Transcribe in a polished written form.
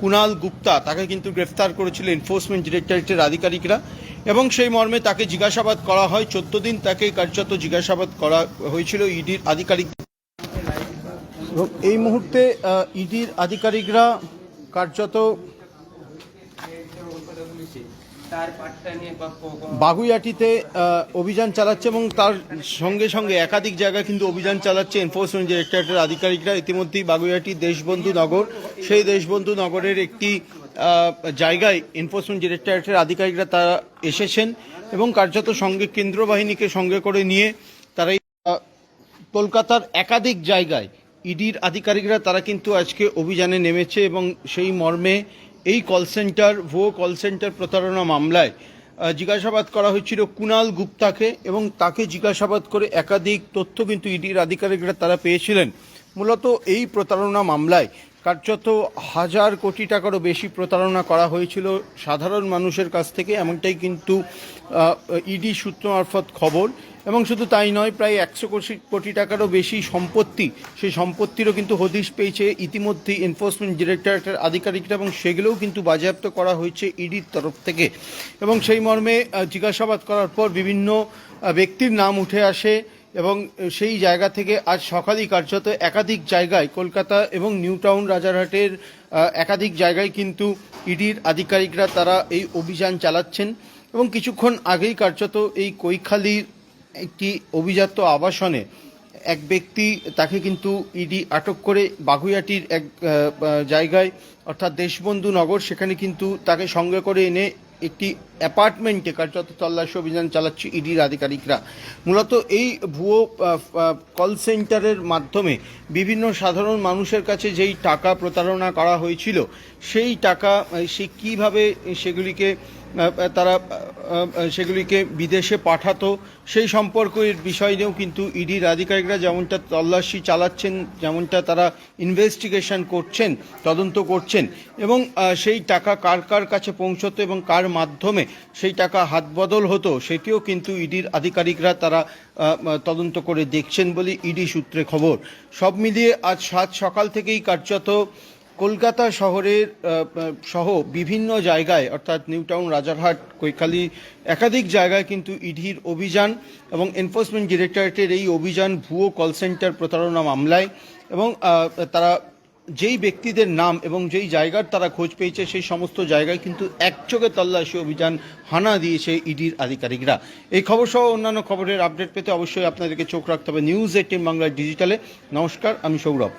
কুণাল গুপ্তা তাকে কিন্তু গ্রেফতার করেছিল এনফোর্সমেন্ট ডিরেক্টরেটের আধিকারিকরা এবং সেই মর্মে তাকে জিজ্ঞাসাবাদ করা হয়। 14 দিন তাকে কার্যত জিজ্ঞাসাবাদ করা হয়েছিল ইডির আধিকারিক। এই মুহূর্তে ইডির আধিকারিকরা কার্যত বাগুইআটিতে অভিযান চালাচ্ছে এবং তার সঙ্গে সঙ্গে একাধিক জায়গায় কিন্তু অভিযান চালাচ্ছে এনফোর্সমেন্ট ডিরেক্টরেটের আধিকারিকরা। ইতিমধ্যেই বাগুইআটি দেশবন্ধু নগর, সেই দেশবন্ধু নগরের একটি জায়গায় এনফোর্সমেন্ট ডিরেক্টরেটের আধিকারিকরা তারা এসেছেন এবং কার্যত সঙ্গে কেন্দ্র বাহিনীকে সঙ্গে করে নিয়ে তারা কলকাতার একাধিক জায়গায় ইডির আধিকারিকরা তারা কিন্তু আজকে অভিযানে নেমেছে এবং সেই মর্মে এই কল সেন্টার ভুয়ো কল সেন্টার প্রতারণা মামলায় জিজ্ঞাসাবাদ করা হয়েছিল কুণাল গুপ্তাকে এবং তাকে জিজ্ঞাসাবাদ করে একাধিক তথ্য কিন্তু ইডির আধিকারিকরা তারা পেয়েছিলেন। মূলত এই প্রতারণা মামলায় কার্যত 1000 কোটি টাকারও বেশি প্রতারণা করা হয়েছিল সাধারণ মানুষের কাছ থেকে, এমনটাই কিন্তু ইডি সূত্র মারফত খবর। এবং শুধু তাই নয়, প্রায় 100 কোটি টাকারও বেশি সম্পত্তি, সেই সম্পত্তিরও কিন্তু হদিশ পেয়েছে ইতিমধ্যেই এনফোর্সমেন্ট ডিরেক্টরেটের আধিকারিকরা এবং সেগুলোও কিন্তু বাজেয়াপ্ত করা হয়েছে ইডির তরফ থেকে। এবং সেই মর্মে জিজ্ঞাসাবাদ করার পর বিভিন্ন ব্যক্তির নাম উঠে আসে এবং সেই জায়গা থেকে আজ সকালেই কার্যত একাধিক জায়গায় কলকাতা এবং নিউ টাউন রাজারহাটের একাধিক জায়গায় কিন্তু ইডির আধিকারিকরা তারা এই অভিযান চালাচ্ছেন। এবং কিছুক্ষণ আগেই কার্যত এই কৈখালির একটি অভিজাত আবাসনে এক ব্যক্তি তাকে কিন্তু ইডি আটক করে বাগুইআটির এক জায়গায় অর্থাৎ দেশবন্ধু নগর, সেখানে কিন্তু তাকে সঙ্গে করে এনে একটি অ্যাপার্টমেন্টে কার্যত তল্লাশি অভিযান চালাচ্ছে ইডির আধিকারিকরা। মূলত এই ভুয়ো কল সেন্টারের মাধ্যমে বিভিন্ন সাধারণ মানুষের কাছে যেই টাকা প্রতারণা করা হয়েছিল সেই টাকা সে কীভাবে সেগুলিকে বিদেশে পাঠাতো সেই সম্পর্কের বিষয় নিয়েও কিন্তু ইডির আধিকারিকরা যেমনটা তল্লাশি চালাচ্ছেন, যেমনটা তারা ইনভেস্টিগেশন করছেন, তদন্ত করছেন এবং সেই টাকা কার কার কাছে পৌঁছতো এবং কার মাধ্যমে সেই টাকা হাতবদল হতো সেটিও কিন্তু ইডির আধিকারিকরা তারা তদন্ত করে দেখছেন বলে ইডি সূত্রে খবর। সব মিলিয়ে আজ সকাল থেকেই কার্যত কলকাতা শহরের সহ বিভিন্ন জায়গায় অর্থাৎ নিউ টাউন, রাজারহাট, কৈখালি একাধিক জায়গায় কিন্তু ইডির অভিযান এবং এনফোর্সমেন্ট ডিরেক্টরেটের এই অভিযান ভুয়ো কল সেন্টার প্রতারণা মামলায়। এবং তারা যেই ব্যক্তিদের নাম এবং যেই জায়গার তারা খোঁজ পেয়েছে সেই সমস্ত জায়গায় কিন্তু একযোগে তল্লাশি অভিযান হানা দিয়েছে ইডির আধিকারিকরা। এই খবর সহ অন্যান্য খবরের আপডেট পেতে অবশ্যই আপনাদেরকে চোখ রাখতে হবে নিউজ 18 বাংলা ডিজিটালে। নমস্কার, আমি সৌরভ।